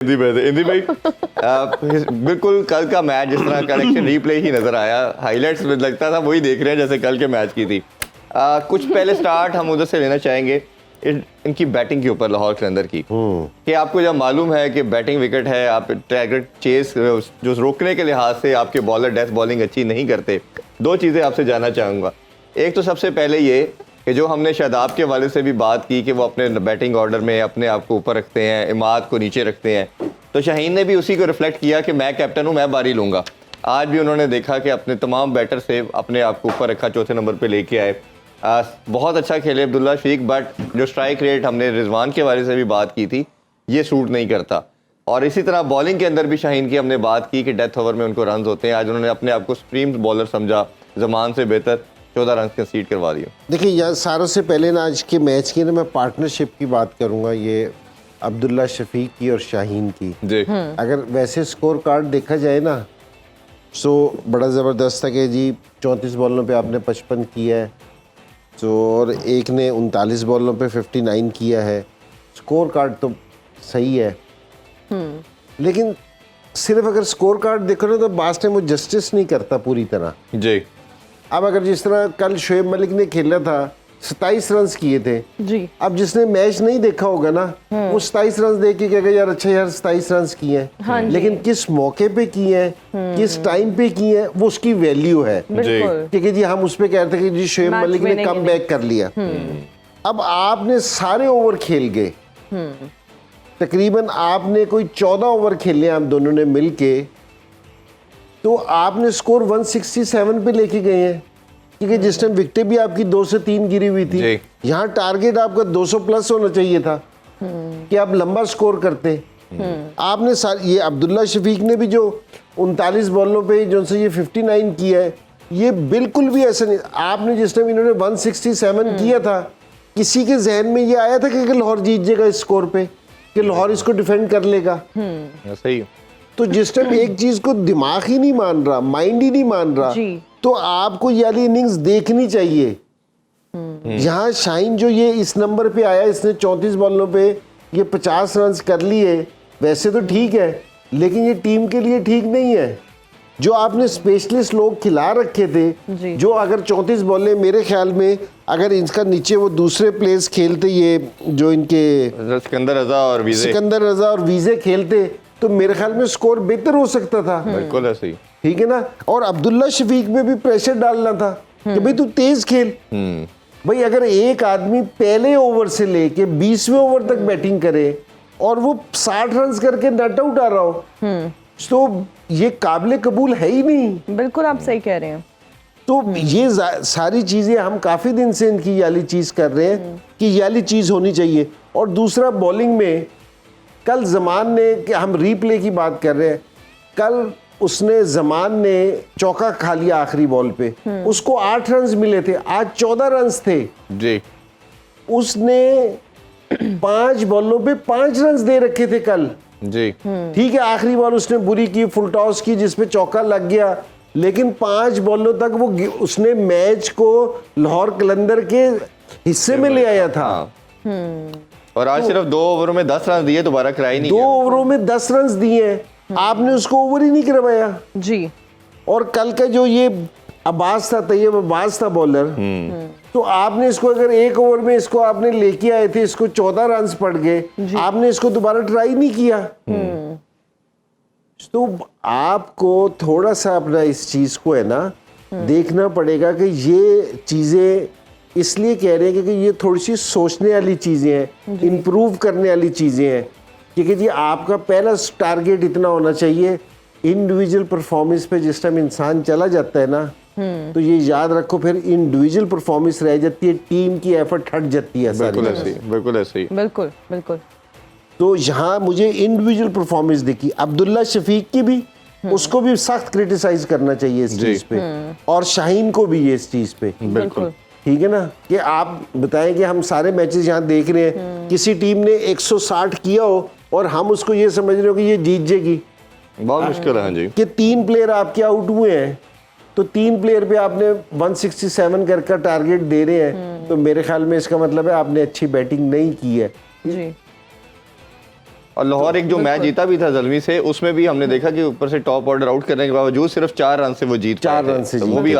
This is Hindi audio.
इंदी भाई बिल्कुल कल का मैच जिस तरह कनेक्शन रीप्ले ही नजर आया, हाइलाइट्स में लगता था वही देख रहे हैं जैसे कल के मैच की थी। कुछ पहले स्टार्ट हम उधर से लेना चाहेंगे इनकी बैटिंग के ऊपर, लाहौर कलंदर की, कि आपको जब मालूम है कि बैटिंग विकेट है, आप टारगेट चेस जो रोकने के लिहाज से आपके बॉलर डेथ बॉलिंग अच्छी नहीं करते, दो चीज़ें आपसे जानना चाहूँगा। एक तो सबसे पहले ये कि जो हमने शादाब के वाले से भी बात की कि वो अपने बैटिंग ऑर्डर में अपने आप को ऊपर रखते हैं, इमाद को नीचे रखते हैं, तो शाहीन ने भी उसी को रिफ्लेक्ट किया कि मैं कैप्टन हूँ, मैं बारी लूँगा। आज भी उन्होंने देखा कि अपने तमाम बैटर से अपने आप को ऊपर रखा, चौथे नंबर पे लेके आए। बहुत अच्छा खेले अब्दुल्ला शफीक, बट जो स्ट्राइक रेट हमने रिजवान के वाले से भी बात की थी, ये सूट नहीं करता। और इसी तरह बॉलिंग के अंदर भी शाहीन की हमने बात की कि डेथ ओवर में उनको रन होते हैं। आज उन्होंने अपने आप को सुप्रीम बॉलर समझा, जमान से बेहतर 14 रन कंसीड करवा दिए। देखिए यार, सारों से पहले ना आज के मैच की ना मैं पार्टनरशिप की बात करूंगा, ये अब्दुल्ला शफीक की और शाहीन की जी। अगर वैसे स्कोर कार्ड देखा जाए ना तो बड़ा ज़बरदस्त है कि जी 34 बॉलों पे आपने 55 किया है, तो और एक ने 39 बॉलों पे 59 किया है। स्कोर कार्ड तो सही है, लेकिन सिर्फ अगर स्कोर कार्ड देखो ना तो बास टाइम वो जस्टिस नहीं करता पूरी तरह जी। अब अगर जिस तरह कल शोएब मलिक ने खेला था, 27 रन किए थे जी। अब जिसने मैच नहीं देखा होगा ना, वो 27 रन देख के कहेगा यार अच्छा यार 27 रन किए हैं, हाँ, लेकिन किस मौके पे किए हैं, किस टाइम पे किए हैं, वो उसकी वैल्यू है। क्योंकि जी हम उस पे कह रहे थे कि जी शोएब मलिक ने कम बैक कर लिया। अब आपने सारे ओवर खेल गए, तकरीबन आपने कोई 14 ओवर खेले आप दोनों ने मिलके, तो आपने स्कोर 167 पे लेके गए हैं, क्योंकि जिस टाइम विकेटें भी आपकी 2 से 3 गिरी हुई थी। यहाँ टारगेट आपका 200 प्लस होना चाहिए था कि आप लंबा स्कोर करते। आपने ये अब्दुल्ला शफीक ने भी जो 39 बॉलों पे जो से ये 59 किया है, ये बिल्कुल भी ऐसा नहीं। आपने जिस टाइम इन्होंने 167 किया था, किसी के जहन में ये आया था कि लाहौर जीत जाएगा इस स्कोर पे, कि लाहौर इसको डिफेंड कर लेगा? सही। तो जिस टाइम एक चीज को दिमाग ही नहीं मान रहा, माइंड ही नहीं मान रहा, तो आपको ये वाली इनिंग्स देखनी चाहिए। यहाँ शाहीन जो ये इस नंबर पे आया, इसने 34 बॉलों पे ये 50 रन कर लिए, वैसे तो ठीक है, लेकिन ये टीम के लिए ठीक नहीं है। जो आपने स्पेशलिस्ट लोग खिला रखे थे, जो अगर 34 बॉलें मेरे ख्याल में अगर इनका नीचे वो दूसरे प्लेयर्स खेलते, ये जो इनके सिकंदर रजा और वीजे खेलते, तो मेरे ख्याल में स्कोर बेहतर हो सकता था। बिल्कुल ऐसे ही, ठीक है ना। और अब्दुल्ला शफीक में भी प्रेशर डालना था कि भाई तू तेज खेल। भाई अगर एक आदमी पहले ओवर से लेके 20वें ओवर तक बैटिंग करे और वो 60 रन करके नॉट आउट आ रहा हो, तो ये काबिल कबूल है ही नहीं। बिल्कुल आप सही कह रहे हैं। तो ये सारी चीजें हम काफी दिन से इनकी याली चीज कर रहे हैं कि याली चीज होनी चाहिए। और दूसरा बॉलिंग में कल जमान ने, कि हम रीप्ले की बात कर रहे हैं, कल उसने जमान ने चौका खा लिया आखिरी बॉल पे, उसको 8 रन मिले थे, आज 14 रन थे जी। उसने 5 बॉलों पे 5 रन दे रखे थे कल जी। ठीक है, आखिरी बॉल उसने बुरी की, फुल टॉस की जिसपे चौका लग गया, लेकिन 5 बॉलों तक वो उसने मैच को लाहौर कलंदर के हिस्से में ले आया था। और आज सिर्फ 2 ओवरों में 10 रन दिए, दोबारा कराई नहीं। 2 ओवरों में 10 रन दिए हैं, आपने उसको ओवर ही नहीं करवाया जी। और कल का जो ये अब्बास था, तैयब अब्बास था बॉलर, तो आपने इसको अगर 1 ओवर में इसको आपने लेके आए थे, इसको 14 रन पड़ गए, आपने इसको दोबारा ट्राई नहीं किया। तो आपको थोड़ा सा अपना इस चीज को है ना देखना पड़ेगा कि ये चीजें इसलिए कह रहे हैं कि ये थोड़ी सी सोचने वाली चीजें हैं, इम्प्रूव करने वाली चीजें हैं। क्योंकि जी आपका पहला टारगेट इतना होना चाहिए, इंडिविजुअल परफॉर्मेंस पे जिस टाइम इंसान चला जाता है ना, तो ये याद रखो फिर इंडिविजुअल परफॉर्मेंस रह जाती है, टीम की एफर्ट हट जाती है। बिल्कुल ऐसे ही। बिल्कुल। तो यहाँ मुझे इंडिविजुअल परफॉर्मेंस देखी अब्दुल्ला शफीक की भी, उसको भी सख्त क्रिटिसाइज करना चाहिए इस चीज पे, और शाहीन को भी ये इस चीज पे। बिल्कुल ठीक है ना। कि आप बताएं कि हम सारे मैचेस यहाँ देख रहे हैं, किसी टीम ने 160 किया हो और हम उसको ये समझ रहे हो कि ये जीत जाएगी, बहुत मुश्किल है। हाँ जी। कि 3 प्लेयर आपके आउट हुए हैं, तो 3 प्लेयर पे आपने 167 करके टारगेट दे रहे हैं, तो मेरे ख्याल में इसका मतलब है आपने अच्छी बैटिंग नहीं की है जी। और लाहौर एक जो मैच जीता भी था ज़ल्मी से, उसमें भी हमने देखा कि ऊपर से टॉप ऑर्डर आउट करने के बावजूद सिर्फ 4 रन से वो जीत 4 पाए थे। रन से तो जीते वो भी